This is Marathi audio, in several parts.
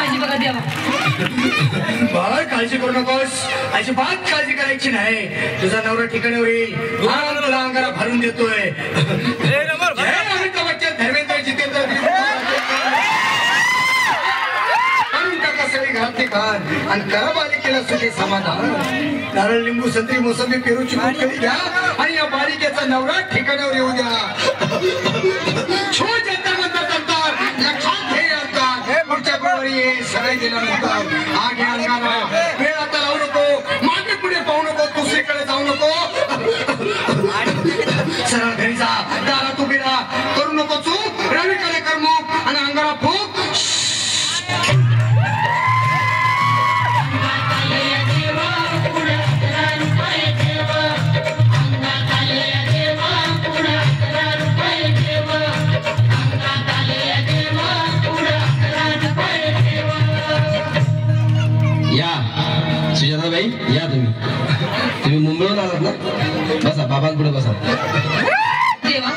पाहिजे बघा देवा. बाळ काळजी करू नकोस, अजिबात काळजी करायची नाही. तुझा नवरा ठिकाणावर येईल, तुला अंगाला भरून देतोय. अमिताभ बच्चन, धर्मेंद्र, जितेंद्र करून टाका सगळी घरातली घाण आणि करा बालिकेला सुखी समाधान. नारळ, लिंबू, संत्री, मोसंबी, पेरूची मुठकडी घ्या आणि या बालिकेचा नवरा ठिकाणावर येऊ द्या. छो जंतर मंतर जंतर लक्षात घे अंतर. पुढच्या गुरुवारी सगळे गेल्यानंतर आगे अंगाला वेळ आता लावू नको, मागे पुढे पाहू नको, दुसरीकडे जाऊ नको. सरळ घरी जा, दारात उभी राहा, करू नको चूक, रवीकडे कर मुख आणि अंगाला फूक. सुजाताबाई या, तुम्ही मुंबईहून आलात ना? बसा, बाबांपुढे बसा. देवा,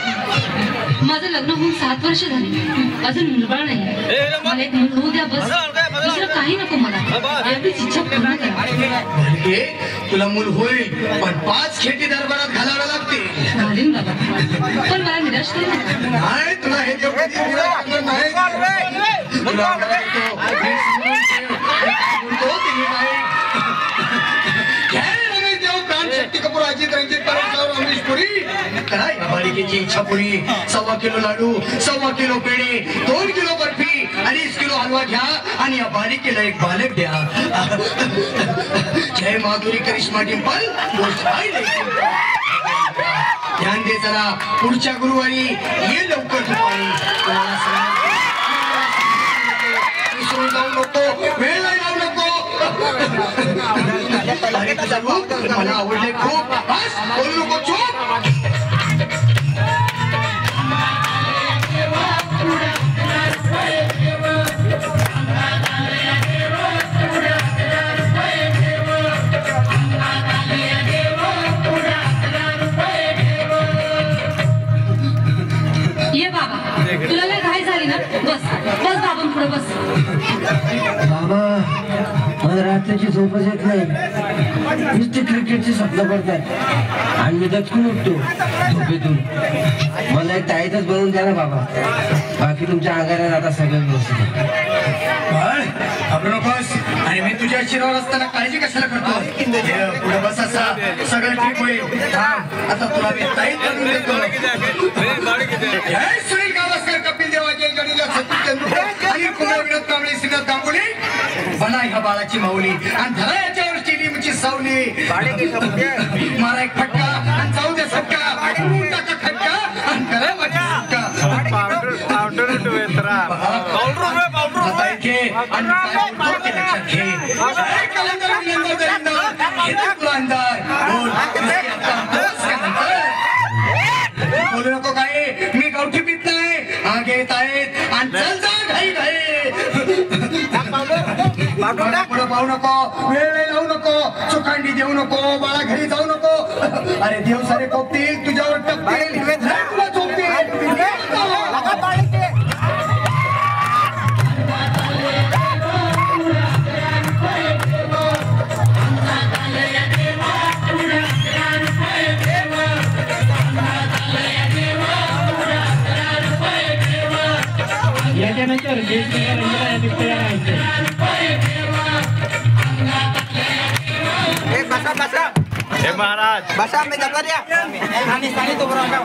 माझं लग्न होऊन 7 वर्ष झाली, अजून मुलबाळ नाही. मला एक मुल होऊ द्या बस, दुसरं काही नको मला. एवढीच इच्छा पूर्ण करा. तुला मूल होईल, पण 5 खेटी दरबारात घालाव्या लागतील. घालीन बाबा, पण मला निराश नाही. तुला हे देव कधी निराश करणार नाही. तुला बालिकेची इच्छा पुरी. 1.25 किलो लाडू, 1.25 किलो पेढे, 2 किलो बर्फी, 2.5 किलो हलवा घ्या आणि या बालिकेला एक बालक द्या. जय माधुरी, करिश्मा, डिंपल, ध्यान दे जरा. पुढच्या गुरुवारी ये लवकर दुपारी. विसरून जाऊ नको, वेळ लावू नको. अरे तुझा रूप मला आवडले खूप. बस बोलू नको, चूप. ये बाबा, तुला लय घाई झाली ना? बस बस बाबा, पुढे बस. बाबा, मला रात्रीची झोपच येत नाही. नुसते क्रिकेटचे स्वप्न पडतात आणि मी दचकून उठतो झोपेतून. मला एक ताईतच बनवून द्या ना बाबा. बाकी तुमच्या अंगाला आता सगळं व्यवस्थित. घाबरू नकोस. आणि मी तुझ्या शिरावर असताना काळजी कशाला करतो? पुढे बस, असा सगळं ठीक होईल. आता तुला मी ताईत बनवून देतो. जय सुनील गावस्कर, कपिल देव, अजय जडेजा, सचिन तेंडुलकर आणि कुमार विनोद कांबळे, श्रीनाथ गांगुली. बना ह्या बाळाची माऊली आणि धरा याच्यावर स्टेडियमची सावली. मारा एक फटका आणि जाऊ दे सटका. टाका खटका आणि करा माझा बोलू नको काय, मी गावठी पित नाही. आगे येत आहेत आणि चल जा घाई घाई. पुढे पाहू नको, वेळ लावू नको, चुकांडी देऊ नको, बाळा घरी जाऊ नको. अरे देव सारे कोपतील, तुझ्यावर टपतील, तुला झोपतील. याच्यानंतर महाराज बसा, मी जाणार या आणि सांगितलं बरोबर.